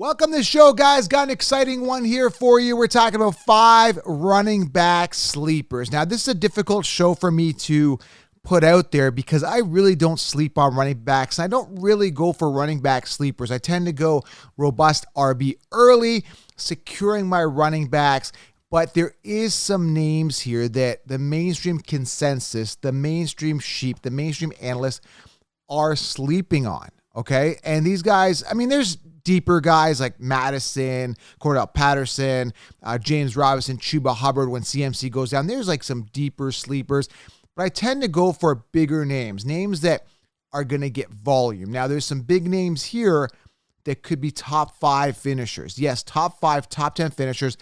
Welcome to the show, guys. Got an exciting one here for you. We're talking about 5 running back sleepers. Now, this is a difficult show for me to put out there because I really don't sleep on running backs. I don't really go for running back sleepers. I tend to go robust RB early, securing my running backs. But there is some names here that the mainstream consensus, the mainstream sheep, the mainstream analysts are sleeping on, okay? And these guys, I mean, there's deeper guys like Madison, Cordell Patterson, James Robinson, Chuba Hubbard when CMC goes down. There's like some deeper sleepers, but I tend to go for bigger names that are going to get volume. Now, there's some big names here that could be top 5 finishers. Yes, top 5, top 10 finishers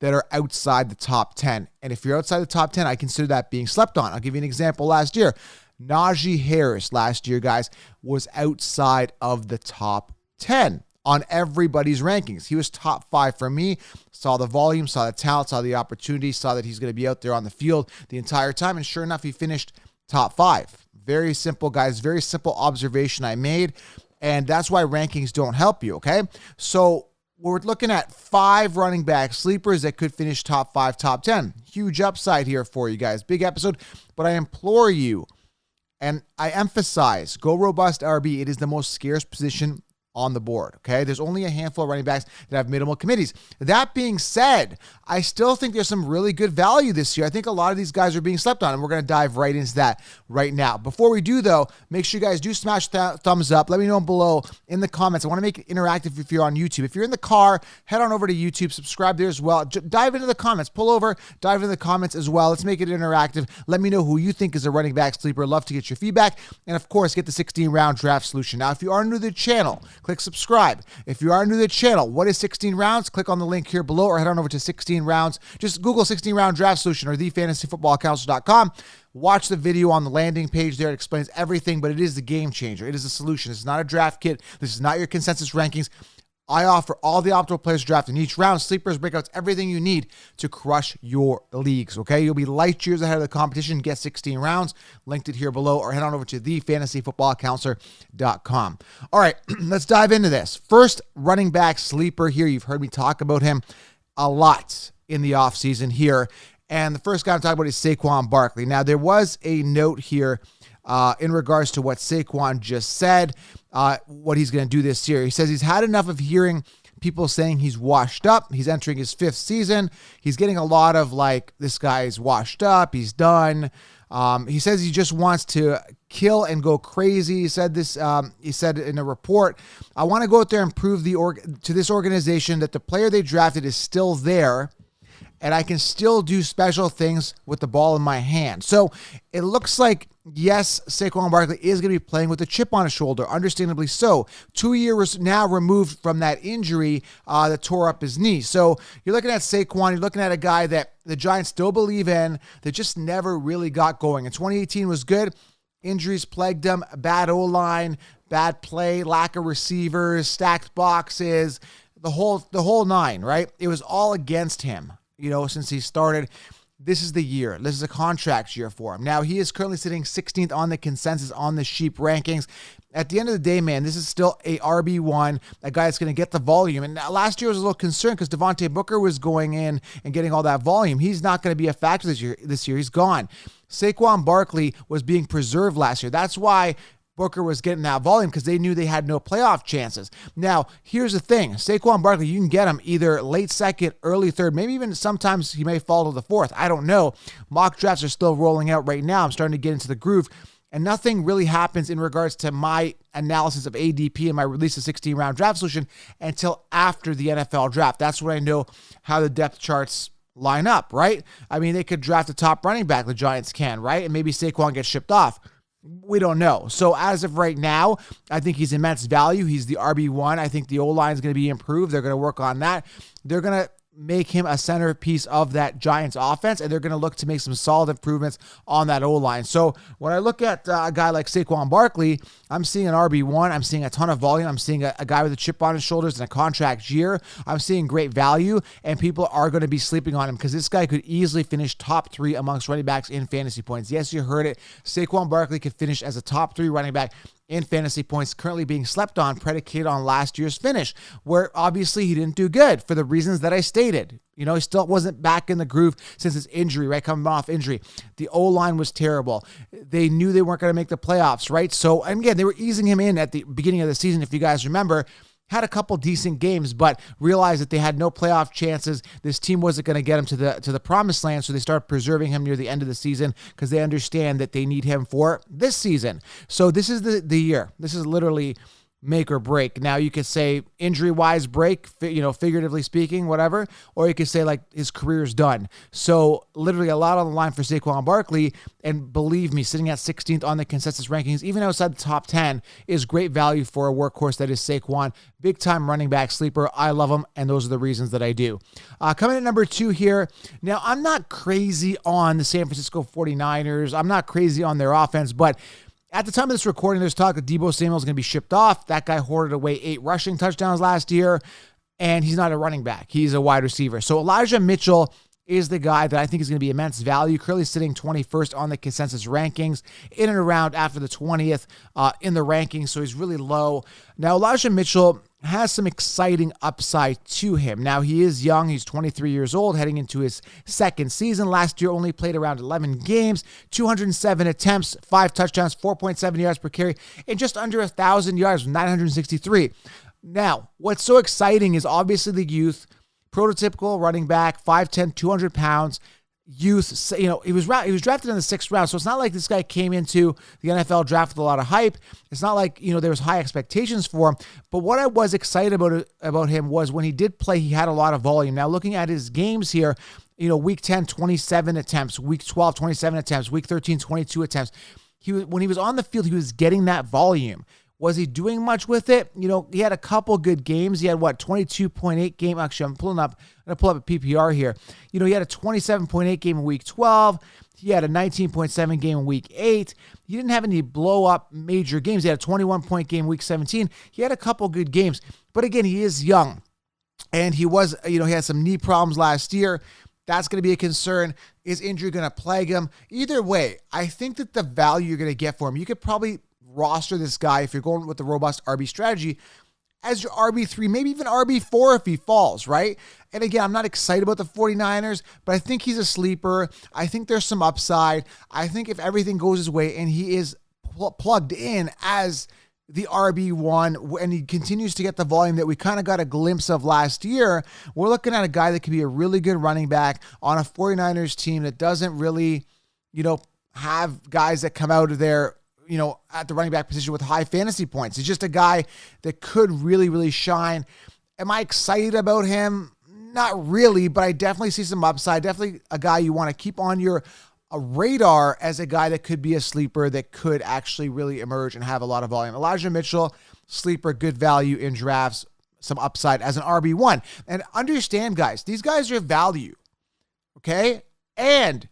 that are outside the top 10. And if you're outside the top 10, I consider that being slept on. I'll give you an example. Last year, Najee Harris last year, guys, was outside of the top 10 on everybody's rankings. He was top 5 for me. Saw the volume, saw the talent, saw the opportunity, saw that he's going to be out there on the field the entire time. And sure enough, he finished top 5. Very simple, guys. Very simple observation I made. And that's why rankings don't help you, okay? So we're looking at 5 running back sleepers that could finish top 5, top 10. Huge upside here for you guys. Big episode. But I implore you, and I emphasize, go robust RB. It is the most scarce position on the board, okay? There's only a handful of running backs that have minimal committees. That being said, I still think there's some really good value this year. I think a lot of these guys are being slept on, and we're going to dive right into that right now. Before we do, though, make sure you guys do smash that thumbs up. Let me know below in the comments. I want to make it interactive if you're on YouTube. If you're in the car, head on over to YouTube, subscribe there as well. Dive into the comments. Pull over, dive into the comments as well. Let's make it interactive. Let me know who you think is a running back sleeper. Love to get your feedback. And, of course, get the 16-round draft solution. Now, if you are new to the channel, click subscribe. If you are new to the channel, what is 16 rounds? Click on the link here below or head on over to 16 rounds. Just Google 16-round draft solution or thefantasyfootballcounselor.com. Watch the video on the landing page there. It explains everything, but it is the game changer. It is a solution. This is not a draft kit. This is not your consensus rankings. I offer all the optimal players draft in each round, sleepers, breakouts, everything you need to crush your leagues, okay? You'll be light years ahead of the competition. Get 16 rounds. Linked it here below or head on over to thefantasyfootballcounselor.com. All right, let's dive into this. First running back sleeper here. You've heard me talk about him a lot in the offseason here. And the first guy I'm talking about is Saquon Barkley. Now, there was a note here in regards to what Saquon just said, what he's going to do this year. He says he's had enough of hearing people saying he's washed up. He's entering his 5th season. He's getting a lot of like, this guy's washed up. He's done. He says he just wants to kill and go crazy. He said this. He said in a report, "I want to go out there and prove to this organization that the player they drafted is still there, and I can still do special things with the ball in my hand." So it looks like, yes, Saquon Barkley is going to be playing with a chip on his shoulder, understandably so. 2 years now removed from that injury that tore up his knee. So you're looking at Saquon, you're looking at a guy that the Giants still believe in, that just never really got going. In 2018 was good. Injuries plagued him, bad O-line, bad play, lack of receivers, stacked boxes, the whole 9, right? It was all against him, since he started. This is the year. This is a contract year for him. Now, he is currently sitting 16th on the consensus on the sheep rankings. At the end of the day, man, this is still a RB1, a guy that's going to get the volume. And last year was a little concerned because Devontae Booker was going in and getting all that volume. He's not going to be a factor this year. He's gone. Saquon Barkley was being preserved last year. That's why Booker was getting that volume, because they knew they had no playoff chances. Now, here's the thing. Saquon Barkley, you can get him either late 2nd, early 3rd, maybe even sometimes he may fall to the 4th. I don't know. Mock drafts are still rolling out right now. I'm starting to get into the groove, and nothing really happens in regards to my analysis of ADP and my release of 16-round draft solution until after the NFL draft. That's when I know how the depth charts line up, right? I mean, they could draft a top running back, the Giants can, right? And maybe Saquon gets shipped off. We don't know. So as of right now, I think he's immense value. He's the RB1. I think the O-line is going to be improved. They're going to work on that. They're going to make him a centerpiece of that Giants offense, and they're going to look to make some solid improvements on that O-line. So when I look at a guy like Saquon Barkley, I'm seeing an RB1. I'm seeing a ton of volume. I'm seeing a guy with a chip on his shoulders in a contract year. I'm seeing great value, and people are going to be sleeping on him because this guy could easily finish top 3 amongst running backs in fantasy points. Yes, you heard it. Saquon Barkley could finish as a top 3 running back in fantasy points, currently being slept on, predicated on last year's finish, where obviously he didn't do good for the reasons that I stated. He still wasn't back in the groove since his injury, right? Coming off injury. The O-line was terrible. They knew they weren't going to make the playoffs, right? So, again, they were easing him in at the beginning of the season, if you guys remember. Had a couple decent games, but realized that they had no playoff chances. This team wasn't going to get him to the promised land, so they started preserving him near the end of the season because they understand that they need him for this season. So this is the year. This is literally make or break. Now you could say injury-wise break, figuratively speaking, whatever, or you could say like his career's done. So literally a lot on the line for Saquon Barkley, and believe me, sitting at 16th on the consensus rankings, even outside the top 10, is great value for a workhorse that is Saquon. Big-time running back sleeper. I love him, and those are the reasons that I do. Coming at number 2 here. Now, I'm not crazy on the San Francisco 49ers. I'm not crazy on their offense, but at the time of this recording, there's talk that Deebo Samuel is going to be shipped off. That guy hoarded away 8 rushing touchdowns last year, and he's not a running back. He's a wide receiver. So Elijah Mitchell is the guy that I think is going to be immense value, currently sitting 21st on the consensus rankings, in and around after the 20th in the rankings, so he's really low. Now, Elijah Mitchell has some exciting upside to him. Now, he is young. He's 23 years old, heading into his second season. Last year, only played around 11 games, 207 attempts, 5 touchdowns, 4.7 yards per carry, and just under 1,000 yards, 963. Now, what's so exciting is obviously the youth, prototypical running back, 5'10", 200 pounds, youth. He was drafted in the 6th round, so it's not like this guy came into the NFL draft with a lot of hype. It's not like there was high expectations for him. But what I was excited about him was when he did play, he had a lot of volume. Now, looking at his games here, week 10, 27 attempts, week 12, 27 attempts, week 13, 22 attempts. When he was on the field, he was getting that volume. Was he doing much with it? He had a couple good games. He had 22.8 game. Actually, I'm going to pull up a PPR here. He had a 27.8 game in week 12. He had a 19.7 game in week 8. He didn't have any blow up major games. He had a 21-point game in week 17. He had a couple good games, but again, he is young, and he was, he had some knee problems last year. That's going to be a concern. Is injury going to plague him? Either way, I think that the value you're going to get for him, you could probably roster this guy if you're going with the robust RB strategy as your RB3, maybe even RB4 if he falls, right? And again, I'm not excited about the 49ers, but I think he's a sleeper. I think there's some upside. I think if everything goes his way and he is plugged in as the RB1 and he continues to get the volume that we kind of got a glimpse of last year, we're looking at a guy that could be a really good running back on a 49ers team that doesn't really, have guys that come out of there at the running back position with high fantasy points. He's just a guy that could really, really shine. Am I excited about him? Not really, but I definitely see some upside. Definitely a guy you want to keep on your radar as a guy that could be a sleeper that could actually really emerge and have a lot of volume. Elijah Mitchell, sleeper, good value in drafts, some upside as an RB1. And understand, guys, these guys are value, okay? And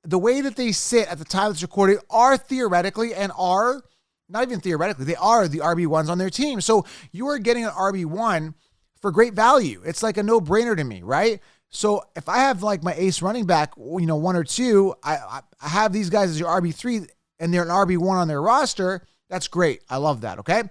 the way that they sit at the time of this recording are theoretically and are, not even theoretically, they are the RB1s on their team. So you are getting an RB1 for great value. It's like a no-brainer to me, right? So if I have like my ace running back, 1 or 2, I have these guys as your RB3 and they're an RB1 on their roster, that's great. I love that, okay?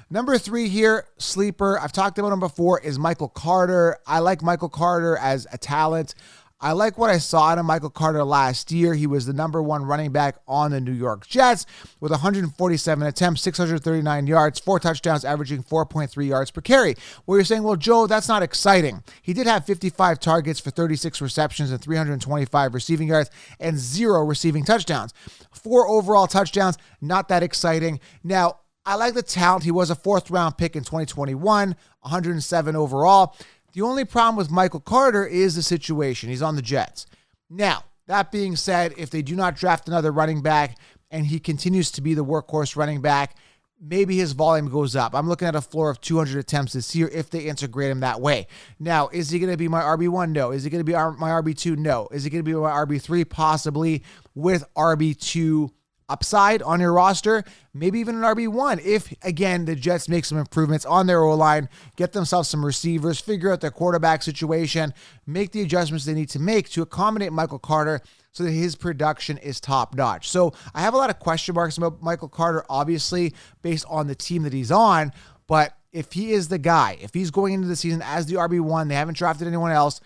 Number 3 here, sleeper, I've talked about him before, is Michael Carter. I like Michael Carter as a talent. I like what I saw out of Michael Carter last year. He was the number 1 running back on the New York Jets with 147 attempts, 639 yards, 4 touchdowns, averaging 4.3 yards per carry. Well, you're saying, well, Joe, that's not exciting. He did have 55 targets for 36 receptions and 325 receiving yards and 0 receiving touchdowns. 4 overall touchdowns, not that exciting. Now, I like the talent. He was a 4th-round pick in 2021, 107 overall. The only problem with Michael Carter is the situation. He's on the Jets. Now, that being said, if they do not draft another running back and he continues to be the workhorse running back, maybe his volume goes up. I'm looking at a floor of 200 attempts this year if they integrate him that way. Now, is he going to be my RB1? No. Is he going to be my RB2? No. Is he going to be my RB3? Possibly, with RB2 upside on your roster, maybe even an RB1 if, again, the Jets make some improvements on their O-line, get themselves some receivers, figure out their quarterback situation, make the adjustments they need to make to accommodate Michael Carter so that his production is top-notch. So I have a lot of question marks about Michael Carter, obviously, based on the team that he's on, but if he is the guy, if he's going into the season as the RB1, they haven't drafted anyone else,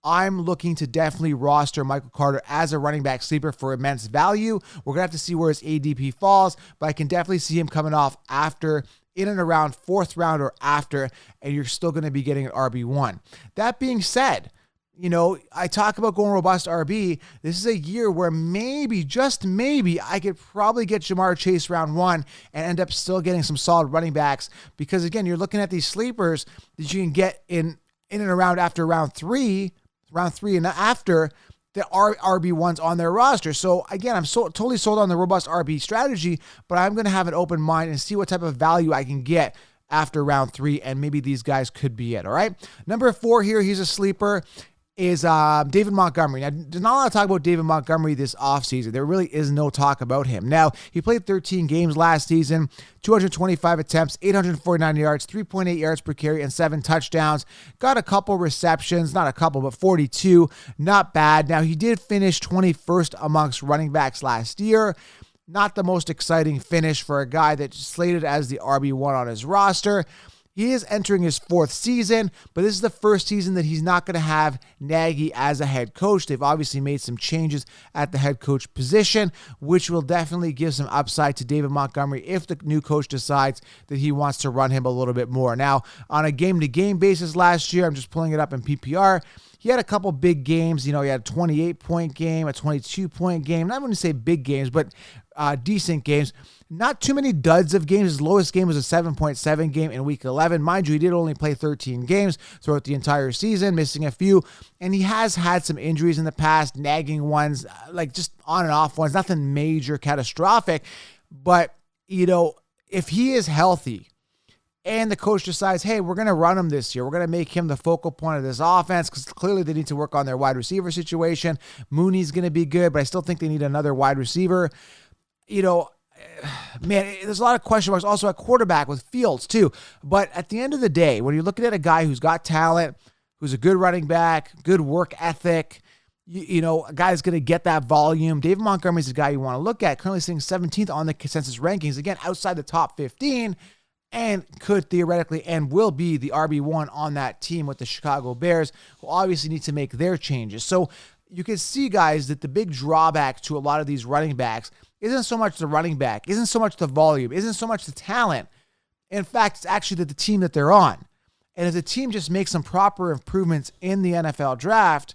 I'm looking to definitely roster Michael Carter as a running back sleeper for immense value. We're going to have to see where his ADP falls, but I can definitely see him coming off after, in and around 4th round or after, and you're still going to be getting an RB1. That being said, I talk about going robust RB. This is a year where maybe, just maybe, I could probably get Jamar Chase round 1 and end up still getting some solid running backs because, again, you're looking at these sleepers that you can get in and around after round 3 and after the RB1s on their roster. So again, I'm totally sold on the robust RB strategy, but I'm going to have an open mind and see what type of value I can get after round 3, and maybe these guys could be it, all right? Number 4 here, he's a sleeper, is David Montgomery. Now, there's not a lot of talk about David Montgomery this offseason. There really is no talk about him. Now, he played 13 games last season, 225 attempts, 849 yards, 3.8 yards per carry, and 7 touchdowns. Got a couple receptions, not a couple, but 42. Not bad. Now, he did finish 21st amongst running backs last year. Not the most exciting finish for a guy that's slated as the RB1 on his roster. He is entering his 4th season, but this is the first season that he's not going to have Nagy as a head coach. They've obviously made some changes at the head coach position, which will definitely give some upside to David Montgomery if the new coach decides that he wants to run him a little bit more. Now, on a game-to-game basis last year, I'm just pulling it up in PPR, he had a couple big games. He had a 28-point game, a 22-point game. Not going to say big games, but decent games. Not too many duds of games. His lowest game was a 7.7 game in week 11. Mind you, he did only play 13 games throughout the entire season, missing a few. And he has had some injuries in the past, nagging ones, like just on and off ones, nothing major, catastrophic. But, if he is healthy, and the coach decides, hey, we're going to run him this year. We're going to make him the focal point of this offense because clearly they need to work on their wide receiver situation. Mooney's going to be good, but I still think they need another wide receiver. Man, there's a lot of question marks also at quarterback with Fields too. But at the end of the day, when you're looking at a guy who's got talent, who's a good running back, good work ethic, a guy that's going to get that volume. David Montgomery is the guy you want to look at, currently sitting 17th on the consensus rankings, again, outside the top 15. And could theoretically and will be the RB1 on that team with the Chicago Bears, who obviously need to make their changes. So you can see, guys, that the big drawback to a lot of these running backs isn't so much the running back, isn't so much the volume, isn't so much the talent. In fact, it's actually the team that they're on. And if the team just makes some proper improvements in the NFL draft,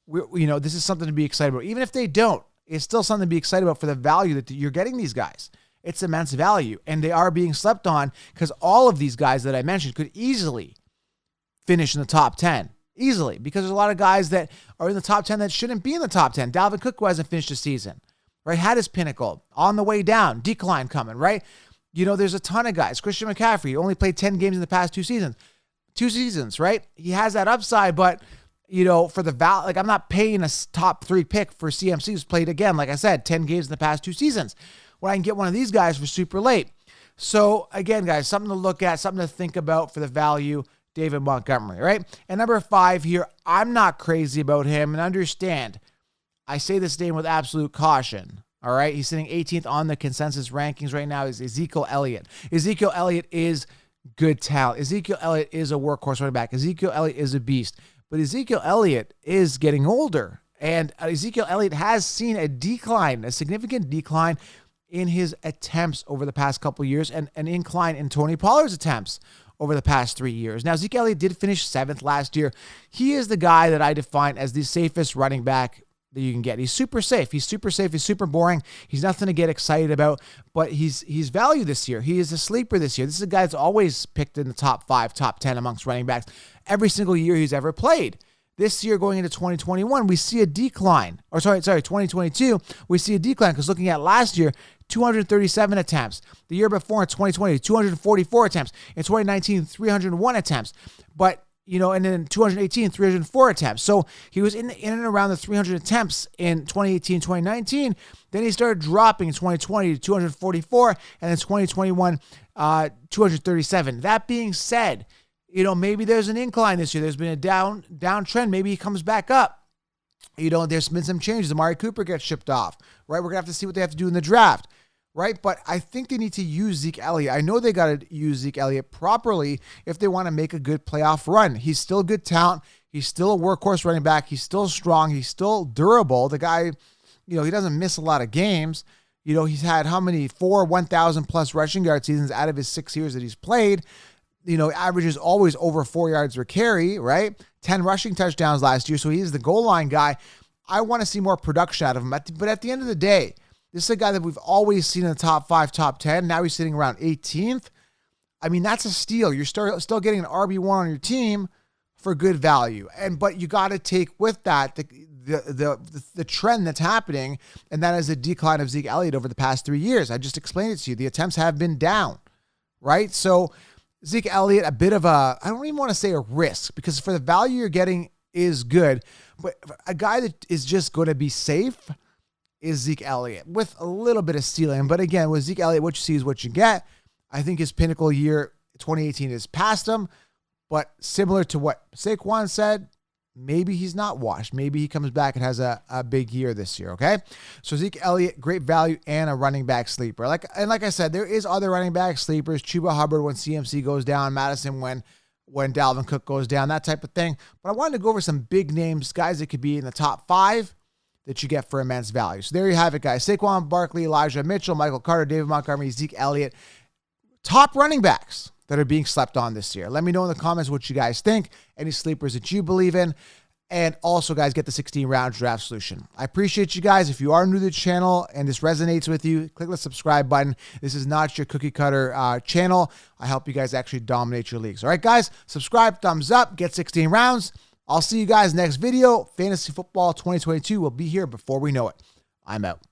this is something to be excited about. Even if they don't, it's still something to be excited about for the value that you're getting these guys. It's immense value, and they are being slept on because all of these guys that I mentioned could easily finish in the top 10. Easily, because there's a lot of guys that are in the top 10 that shouldn't be in the top 10. Dalvin Cook, who hasn't finished the season, right? Had his pinnacle, on the way down, decline coming, right? There's a ton of guys. Christian McCaffrey only played 10 games in the past 2 seasons. 2 seasons, right? He has that upside, but, for the value, I'm not paying a top 3 pick for CMC who's played, again, like I said, 10 games in the past 2 seasons. When I can get one of these guys for super late. So again, guys, something to look at, something to think about for the value, David Montgomery, right? And number 5 here, I'm not crazy about him, and understand, I say this name with absolute caution, all right? He's sitting 18th on the consensus rankings right now, is Ezekiel Elliott. Ezekiel Elliott is good talent. Ezekiel Elliott is a workhorse running back. Ezekiel Elliott is a beast. But Ezekiel Elliott is getting older, and Ezekiel Elliott has seen a decline, a significant decline in his attempts over the past couple of years, and an incline in Tony Pollard's attempts over the past 3 years. Now, Ezekiel Elliott did finish 7th last year. He is the guy that I define as the safest running back that you can get. He's super safe. He's super boring. He's nothing to get excited about, but he's value this year. He is a sleeper this year. This is a guy that's always picked in the top 5, top 10 amongst running backs every single year he's ever played. This year, going into 2021, we see a decline. 2022, we see a decline because looking at last year, 237 attempts. The year before, in 2020, 244 attempts. In 2019, 301 attempts. But, and then 218, 304 attempts. So he was in and around the 300 attempts in 2018, 2019. Then he started dropping in 2020 to 244, and then 2021, 237. That being said, maybe there's an incline this year. There's been a downtrend. Maybe he comes back up. There's been some changes. Amari Cooper gets shipped off, right? We're going to have to see what they have to do in the draft, right? But I think they need to use Zeke Elliott. I know they got to use Zeke Elliott properly if they want to make a good playoff run. He's still good talent. He's still a workhorse running back. He's still strong. He's still durable. The guy, he doesn't miss a lot of games. He's had how many? 4 1,000+ rushing yard seasons out of his 6 years that he's played. Averages always over 4 yards per carry, right? 10 rushing touchdowns last year. So he's the goal line guy. I want to see more production out of him. But at the end of the day, this is a guy that we've always seen in the top 5, top 10. Now he's sitting around 18th. I mean, that's a steal. You're still getting an RB1 on your team for good value. But you got to take with that the trend that's happening, and that is a decline of Zeke Elliott over the past 3 years. I just explained it to you. The attempts have been down, right? So Zeke Elliott, a bit of I don't even want to say a risk, because for the value you're getting is good, but a guy that is just going to be safe is Zeke Elliott with a little bit of ceiling. But again, with Zeke Elliott, what you see is what you get. I think his pinnacle year, 2018, is past him, but similar to what Saquon said, maybe he's not washed. Maybe he comes back and has a big year this year, okay? So Zeke Elliott, great value and a running back sleeper. Like I said, there is other running back sleepers. Chuba Hubbard when CMC goes down, Madison when Dalvin Cook goes down, that type of thing. But I wanted to go over some big names, guys that could be in the top 5 that you get for immense value. So there you have it, guys. Saquon Barkley, Elijah Mitchell, Michael Carter, David Montgomery, Zeke Elliott. Top running backs that are being slept on this year. Let me know in the comments what you guys think, any sleepers that you believe in, and also, guys, get the 16-round draft solution. I appreciate you guys. If you are new to the channel and this resonates with you, click the subscribe button. This is not your cookie cutter channel. I help you guys actually dominate your leagues. All right, guys, subscribe, thumbs up, get 16 rounds. I'll see you guys next video. Fantasy Football 2022 will be here before we know it. I'm out.